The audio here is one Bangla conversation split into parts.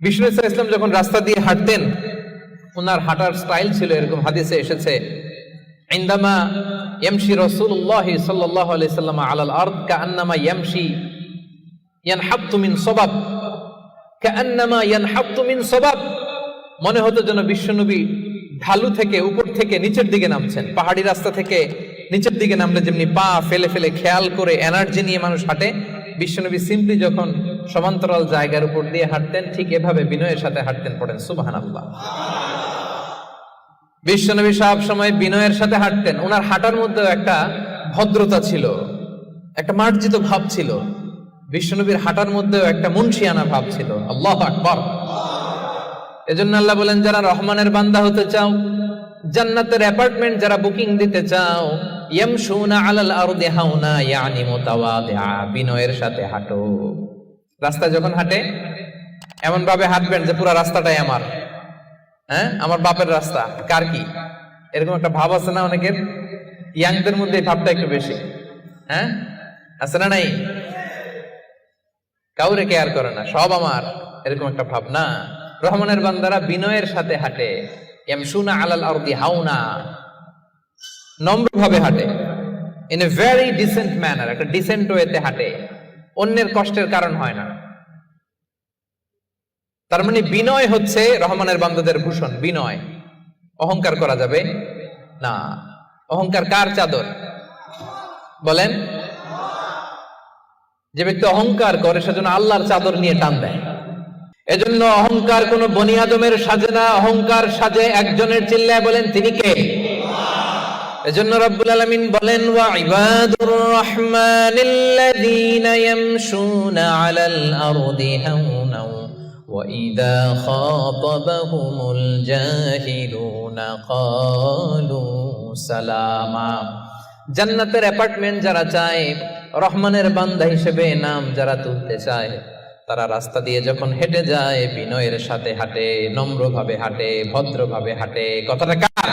বিষ্ণু ইসলাম যখন রাস্তা দিয়ে হাঁটতেন, ওনার হাঁটার স্টাইল ছিল এরকম, হাদিসে এসেছে, ইনদামা ইয়ামশি রাসূলুল্লাহ সাল্লাল্লাহু আলাইহি সাল্লাম আলাল আরদ কাআন্নামা ইয়ামশি ইয়ানহাত্তু মিন সাবাব, কাআন্নামা ইয়ানহাত্তু মিন সাবাব। মনে হতো যেন বিশ্বনবী ঢালু থেকে উপর থেকে নিচের দিকে নামছেন। পাহাড়ি রাস্তা থেকে নিচের দিকে নামলে যেমনি পা ফেলে ফেলে খেয়াল করে এনার্জি নিয়ে মানুষ হাঁটে, বিশ্বনবী সিম্পলি যখন সমান্তরাল জায়গার উপর দিয়ে হাঁটতেন, ঠিক এভাবে বিনয়ের সাথে হাঁটতেন। পড়েন সুবহানাল্লাহ। বিশ্বনবী সব সময় বিনয়ের সাথে হাঁটতেন। ওনার হাঁটার মধ্যে একটা ভদ্রতা ছিল, একটা মার্জিত ভাব ছিল। বিশ্বনবীর হাঁটার মধ্যেও একটা মুনশিয়ানা ভাব ছিল। আল্লাহু আকবার। এজন্য আল্লাহ বলেন, যারা রহমানের বান্দা হতে চাও, জান্নাতের অ্যাপার্টমেন্ট যারা বুকিং দিতে চাও, ইয়ামশুনা আলাল আরদি হাওনা ইয়ানি মুতাওয়াদিআ, বিনয়ের সাথে হাঁটো। রাস্তায় যখন হাঁটে এমন ভাবে হাঁটবেন যে পুরো রাস্তাটাই আমার, হ্যাঁ আমার বাপের রাস্তা, কার কি, এরকম একটা ভাব আছে না অনেকের? ইয়াংদের মধ্যে এই ভাবটা একটু বেশি, হ্যাঁ আছে না নাই? কাউরে কেয়ার করে না, সব আমার, এরকম একটা ভাব না। রহমানের বান্দারা বিনয়ের সাথে হাঁটে। ইয়ামশুনা আলাল আরদি হাওনা, নম্রভাবে হাঁটে, in a very dissent manner, একটা ডিসেন্ট ওয়েতে হাঁটে, অন্যের কষ্টের কারণ হয় না। তার মানে বিনয় হচ্ছে রহমানের বান্দাদের ভূষণ। বিনয়, অহংকার করা যাবে না। অহংকার কার চাদর বলেন? যে ব্যক্তি অহংকার করে সেজন্য আল্লাহর চাদর নিয়ে টান দেয়। এজন্য অহংকার কোন বনি আদমের সাজে না, অহংকার সাজে একজনের। চিল্লায় বলেন তিনি কে? এজন্য রব্বুল আলামিন বলেন, ওয়া ইবাদুর রহমানিল্লাযীনা ইয়ামশুনা আলাল আরদি হাওনা ওয়া ইযা খাতাবাহুমুল জাহিলুনা ক্বালু সালামা। জান্নাতের অ্যাপার্টমেন্ট যারা চায়, রহমানের বান্দা হিসেবে নাম যারা তুলতে চায়, তারা রাস্তা দিয়ে যখন হেঁটে যায় বিনয়ের সাথে হাঁটে, নম্রভাবে হাঁটে, ভদ্রভাবে হাঁটে। কথাটা কার?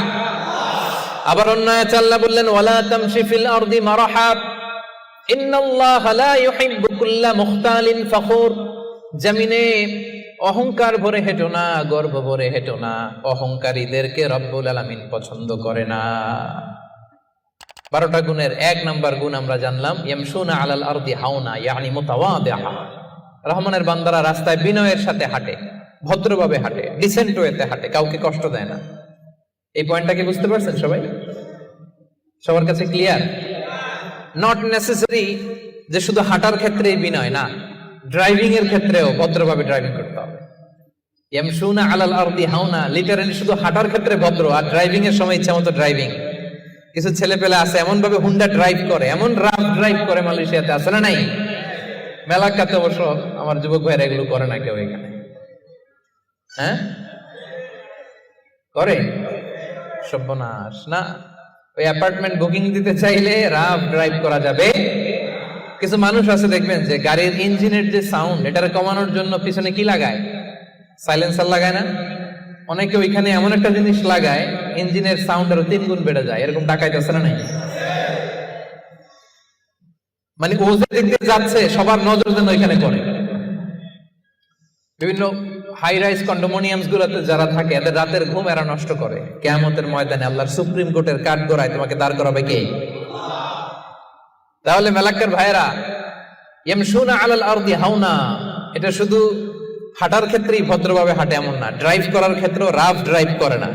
আবার অন্য আয়াতে আল্লাহ বললেন, ওয়ালা তামশি ফিল আরদি মারহা ইন্নাল্লাহা লা ইউহিব্বু কুল্লা মুখতালিন ফখুর। জমিনে অহংকার ভরে হেঁটো না, গর্ব ভরে হেঁটো না, অহংকারীদেরকে রব্বুল আলামিন পছন্দ করে না। 12টা গুণের 1 নাম্বার গুণ আমরা জানলাম, ইয়ামশুনা আলাল আরদি হাওনা ইয়ানি মুতাওয়াদিআ। রহমানের বান্দারা রাস্তায় বিনয়ের সাথে হাঁটে, ভদ্রভাবে হাঁটে, ডিসেন্ট ওয়েতে হাঁটে, কাউকে কষ্ট দেয় না। এই পয়েন্টটা কি বুঝতে পারছেন সবাই? সবার কাছে ক্লিয়ার? নট নেসেসারি যে শুধু হাঁটার ক্ষেত্রেই বিনয়, না, ড্রাইভিং এর ক্ষেত্রেও ভদ্রভাবে ড্রাইভিং করতে হবে। ইয়ামশুনা আলাল আরদি হাওনা লিটারালি শুধু হাঁটার ক্ষেত্রে ভদ্র, আর ড্রাইভিং এর সময় ইচ্ছা মতো ড্রাইভিং। কিছু ছেলে পেলে আছে এমন ভাবে হুন্ডা ড্রাইভ করে, এমন রাফ ড্রাইভ করে, মালয়েশিয়াতে আছে না নাই? মেলাকাতে অবশ্য আমার যুবক ভাইরা এগুলো করে না কেউ এখানে, হ্যাঁ করে? সর্বনাশ না। ওই অ্যাপার্টমেন্ট বুকিং দিতে চাইলে রাফ ড্রাইভ করা যাবে। কিছু মানুষ আছে দেখবেন যে গাড়ির ইঞ্জিনের যে সাউন্ড, এটারে কমানোর জন্য পিছনে কি লাগায়? সাইলেন্সার লাগায় না? অনেকে ওইখানে এমন একটা জিনিস লাগায়, ইঞ্জিনের সাউন্ড আরো 3 গুণ বেড়ে যায়। এরকম ডাকাইতে আছে না নাই? মানে ও যে দিক দিয়ে যাচ্ছে সবার নজর যেন ওইখানে পড়ে। বিভিন্ন হাই রাইজ কন্ডোমিনিয়ামস গুলোতে যারা থাকে, এদের রাতের ঘুম এরা নষ্ট করে। কিয়ামতের ময়দানে আল্লাহর সুপ্রিম কোর্টের কাঠগড়ায় তোমাকে দাঁড় করাবে কে? তাহলে মেলাক্কার ভাইরা, ইয়ামশুনা আলাল আরদি হাওনা, এটা শুধু হাঁটার ক্ষেত্রেই ভদ্রভাবে হাঁটে এমন না, ড্রাইভ করার ক্ষেত্রেও রাফ ড্রাইভ করে না,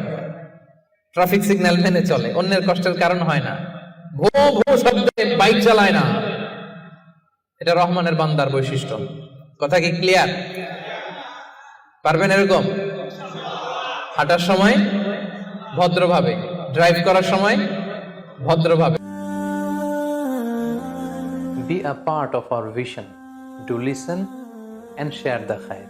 ট্রাফিক সিগন্যাল মেনে চলে, অন্যের কষ্টের কারণ হয় না, ভো ভো শব্দে বাইক চালায় না। এটা রহমানের বান্দার বৈশিষ্ট্য। কথা কি ক্লিয়ার? পারবেন এরকম হাঁটার সময় ভদ্রভাবে, ড্রাইভ করার সময় ভদ্রভাবে? Be a part of our vision. Do listen and share the khair.